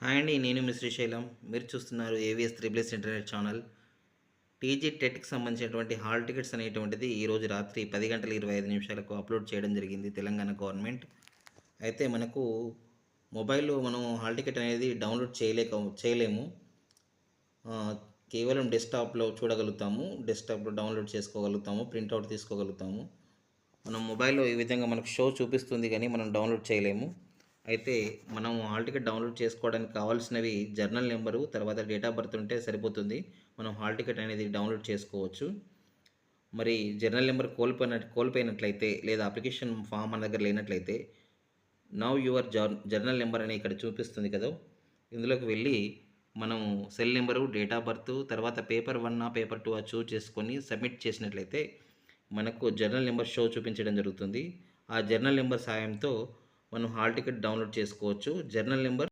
Hi అండి, నేను మీ శ్రీశైలం. మీరు చూస్తున్నారు ఏవిఎస్ త్రిబుల్ఎస్ ఇంటర్నెట్ ఛానల్. టీజీ టెట్కి సంబంధించినటువంటి హాల్ టికెట్స్ అనేటువంటిది ఈరోజు రాత్రి 10:25 అప్లోడ్ చేయడం జరిగింది తెలంగాణ గవర్నమెంట్. అయితే మనకు మొబైల్లో మనం హాల్ టికెట్ అనేది డౌన్లోడ్ చేయలేము. ఆ, కేవలం డెస్క్టాప్లో చూడగలుగుతాము, డెస్క్టాప్లో డౌన్లోడ్ చేసుకోగలుగుతాము, ప్రింట్అవుట్ తీసుకోగలుగుతాము. మనం మొబైల్లో ఈ విధంగా మనకు షో చూపిస్తుంది కానీ మనం డౌన్లోడ్ చేయలేము. అయితే మనం హాల్ టికెట్ డౌన్లోడ్ చేసుకోవడానికి కావాల్సినవి జర్నల్ నెంబరు, తర్వాత డేట్ ఆఫ్ బర్త్ ఉంటే సరిపోతుంది. మనం హాల్ టికెట్ అనేది డౌన్లోడ్ చేసుకోవచ్చు. మరి జర్నల్ నెంబర్ కోల్పోయినట్లయితే లేదా అప్లికేషన్ ఫామ్ మన దగ్గర లేనట్లయితే నవ్ యువర్ జర్నల్ నెంబర్ అని ఇక్కడ చూపిస్తుంది కదా, ఇందులోకి వెళ్ళి మనం cell number, date of birth, తర్వాత పేపర్ 1 పేపర్ 2 చూస్ చేసుకొని సబ్మిట్ చేసినట్లయితే మనకు జర్నల్ నెంబర్ షో చూపించడం జరుగుతుంది. ఆ జర్నల్ నెంబర్ సాయంతో మనం హాల్ టికెట్ డౌన్లోడ్ చేసుకోవచ్చు. Journal number